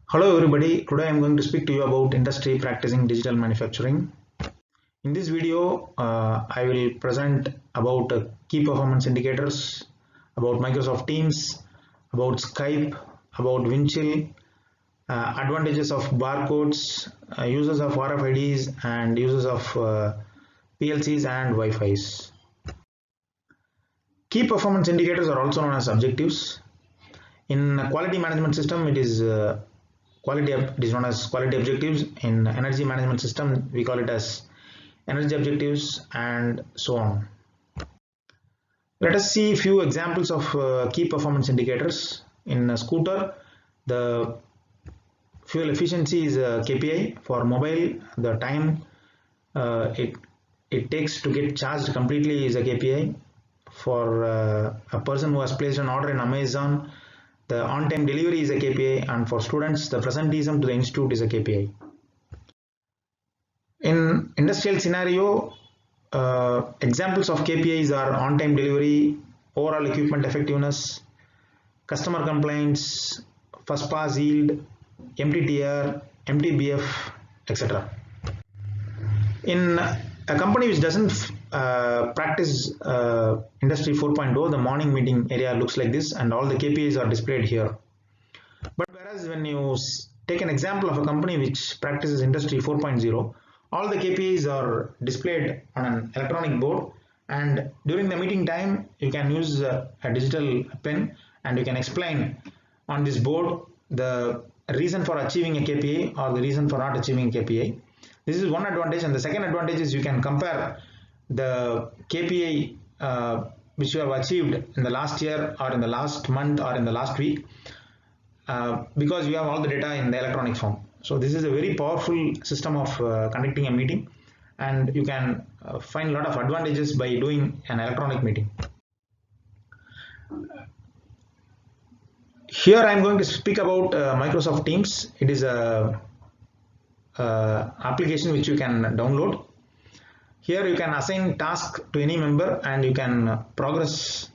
Hello everybody, today I am going to speak to you about industry practicing digital manufacturing. In this video, I will present about key performance indicators, about Microsoft Teams, about Skype, about Windchill, advantages of barcodes, uses of RFIDs and uses of PLCs and Wi-Fi's. Key performance indicators are also known as objectives. In quality management system, it is known as quality objectives. In energy management system, we call it as energy objectives, and so on. Let us see a few examples of key performance indicators. In a scooter, the fuel efficiency is a KPI. For mobile, the time it takes to get charged completely is a KPI. For a person who has placed an order in Amazon, the on-time delivery is a KPI, and for students, the presenteeism to the institute is a KPI. In industrial scenario, examples of KPIs are on-time delivery, overall equipment effectiveness, customer complaints, first pass yield, MTTR, MTBF, etc. In a company which doesn't practice Industry 4.0, the morning meeting area looks like this, and all the KPIs are displayed here. But whereas when you take an example of a company which practices Industry 4.0, all the KPIs are displayed on an electronic board, and during the meeting time you can use a digital pen and you can explain on this board the reason for achieving a KPI or the reason for not achieving a KPI. This is one advantage, and the second advantage is you can compare the KPI which you have achieved in the last year or in the last month or in the last week because you have all the data in the electronic form. So this is a very powerful system of conducting a meeting, and you can find a lot of advantages by doing an electronic meeting. Here I am going to speak about Microsoft Teams. It is a application which you can download. Here you can assign task to any member and you can progress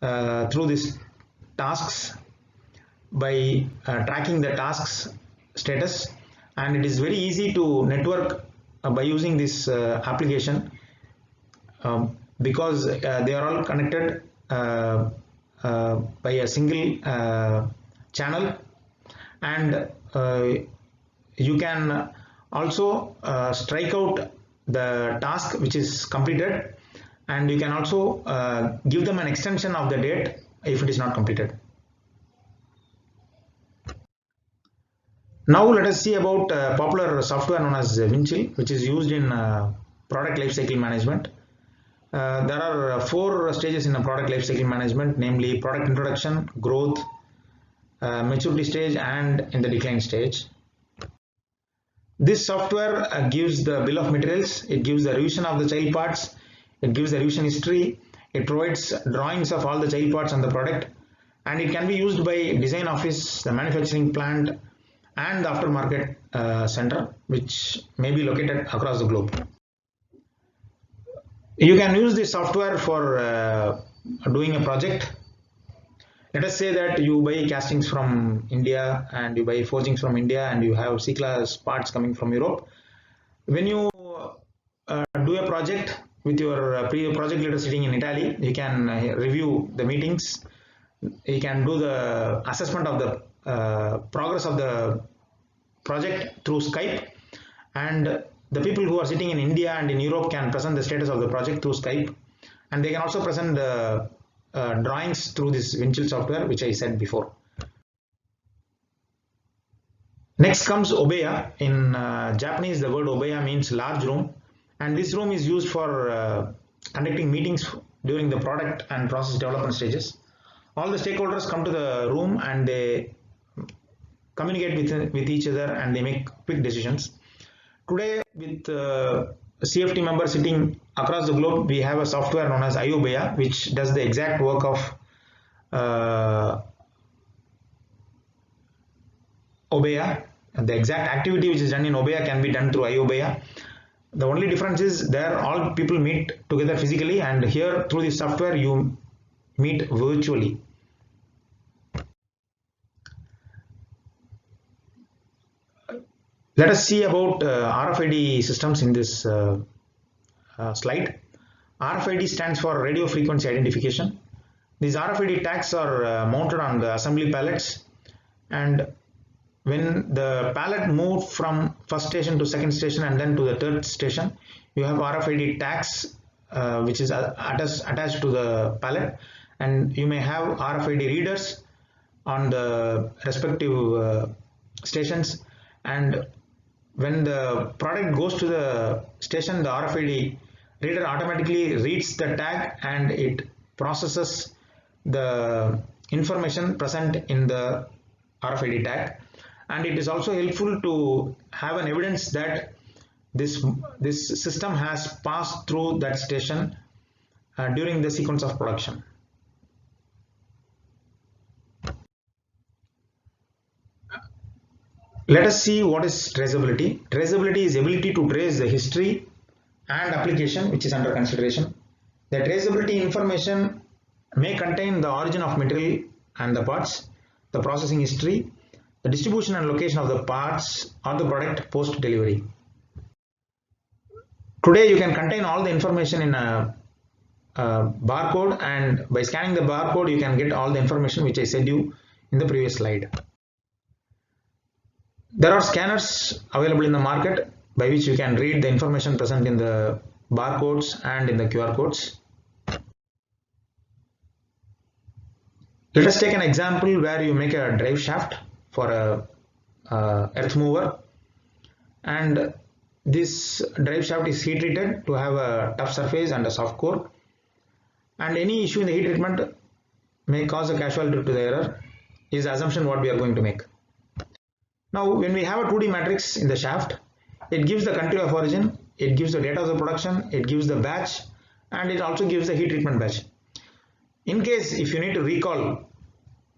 through these tasks by tracking the tasks status, and it is very easy to network by using this application because they are all connected by a single channel, and you can also strike out the task which is completed, and you can also give them an extension of the date if it is not completed. Now let us see about popular software known as Windchill, which is used in product lifecycle management. There are 4 stages in a product lifecycle management, namely product introduction, growth, maturity stage, and in the decline stage. This software gives the bill of materials, it gives the revision of the child parts, it gives the revision history, it provides drawings of all the child parts on the product, and it can be used by design office, the manufacturing plant, and the aftermarket center, which may be located across the globe. You can use this software for doing a project. Let us say that you buy castings from India and you buy forgings from India and you have C-class parts coming from Europe. When you do a project with your project leader sitting in Italy, you can review the meetings, you can do the assessment of the progress of the project through Skype, and the people who are sitting in India and in Europe can present the status of the project through Skype, and they can also present the drawings through this Windchill software, which I said before. Next comes Obeya. In Japanese, the word Obeya means large room, and this room is used for conducting meetings during the product and process development stages. All the stakeholders come to the room and they communicate with each other and they make quick decisions. Today, with CFT members sitting across the globe, we have a software known as Obeya, which does the exact work of Obeya. The exact activity which is done in Obeya can be done through Obeya. The only difference is there all people meet together physically, and here through this software you meet virtually. Let us see about RFID systems in this slide. RFID stands for radio frequency identification. These RFID tags are mounted on the assembly pallets, and when the pallet moved from first station to second station and then to the third station, you have RFID tags which is attached to the pallet, and you may have RFID readers on the respective stations, and when the product goes to the station, the RFID reader automatically reads the tag and it processes the information present in the RFID tag. And it is also helpful to have an evidence that this system has passed through that station during the sequence of production. Let us see what is traceability. Traceability is ability to trace the history and application which is under consideration. The traceability information may contain the origin of material and the parts, the processing history, the distribution and location of the parts or the product post delivery. Today you can contain all the information in a barcode, and by scanning the barcode you can get all the information which I said you in the previous slide. There are scanners available in the market by which you can read the information present in the barcodes and in the QR codes. Let us take an example where you make a drive shaft for a earth mover, and this drive shaft is heat treated to have a tough surface and a soft core, and any issue in the heat treatment may cause a casualty to the error is the assumption what we are going to make. Now when we have a 2D matrix in the shaft, it gives the country of origin, it gives the date of the production, it gives the batch, and it also gives the heat treatment batch. In case if you need to recall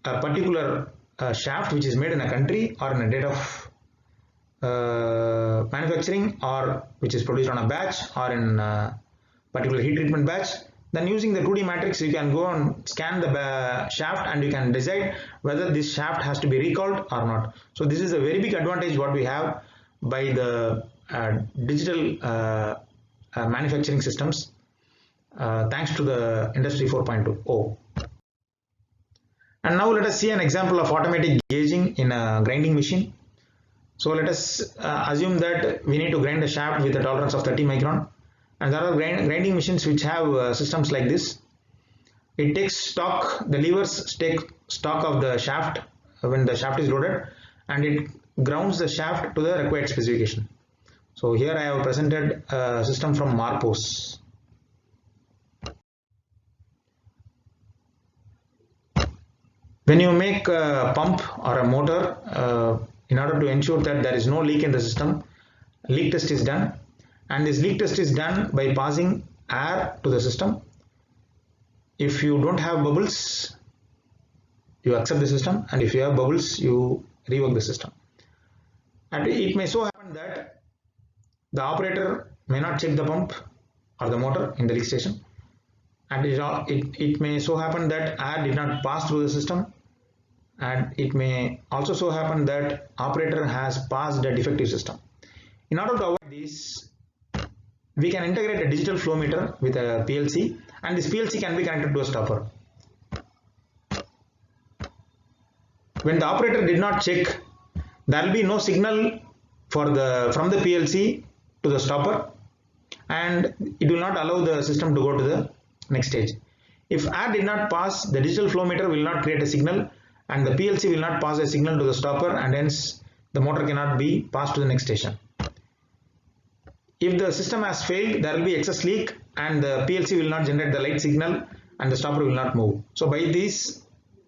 a particular shaft which is made in a country or in a date of manufacturing, or which is produced on a batch or in a particular heat treatment batch, then using the 2D matrix you can go and scan the shaft and you can decide whether this shaft has to be recalled or not. So this is a very big advantage what we have by the digital manufacturing systems thanks to the industry 4.0. And now let us see an example of automatic gauging in a grinding machine. So let us assume that we need to grind a shaft with a tolerance of 30 micron, and there are grinding machines which have systems like this. It takes stock, the levers take stock of the shaft when the shaft is loaded, and it grounds the shaft to the required specification. So here I have presented a system from Marpos. When you make a pump or a motor, in order to ensure that there is no leak in the system, leak test is done, and this leak test is done by passing air to the system. If you don't have bubbles, you accept the system, and if you have bubbles, you rework the system. And it may so happen that the operator may not check the pump or the motor in the leak station, and it may so happen that air did not pass through the system, and it may also so happen that operator has passed a defective system. In order to avoid this, we can integrate a digital flow meter with a PLC, and this PLC can be connected to a stopper. When the operator did not check, there will be no signal from the PLC to the stopper, and it will not allow the system to go to the next stage. If air did not pass, the digital flow meter will not create a signal, and the PLC will not pass a signal to the stopper, and hence the motor cannot be passed to the next station. If the system has failed, there will be excess leak, and the PLC will not generate the light signal, and the stopper will not move. So by these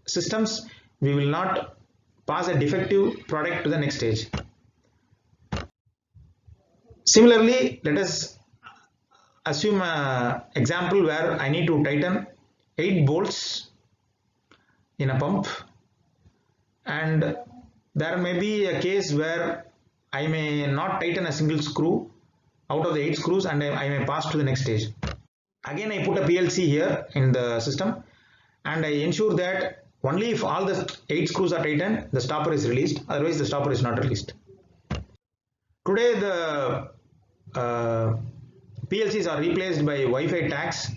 systems, we will not pass a defective product to the next stage. Similarly, let us assume an example where I need to tighten 8 bolts in a pump, and there may be a case where I may not tighten a single screw out of the 8 screws, and I may pass to the next stage. Again, I put a PLC here in the system, and I ensure that only if all the 8 screws are tightened, the stopper is released, otherwise the stopper is not released. Today the PLCs are replaced by Wi-Fi tags,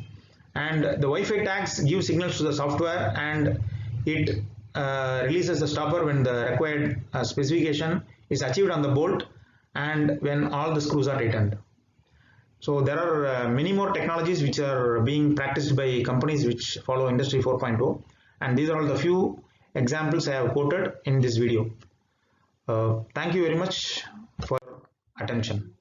and the Wi-Fi tags give signals to the software, and it releases the stopper when the required specification is achieved on the bolt and when all the screws are tightened. So there are many more technologies which are being practiced by companies which follow Industry 4.0, and these are all the few examples I have quoted in this video. Thank you very much for attention.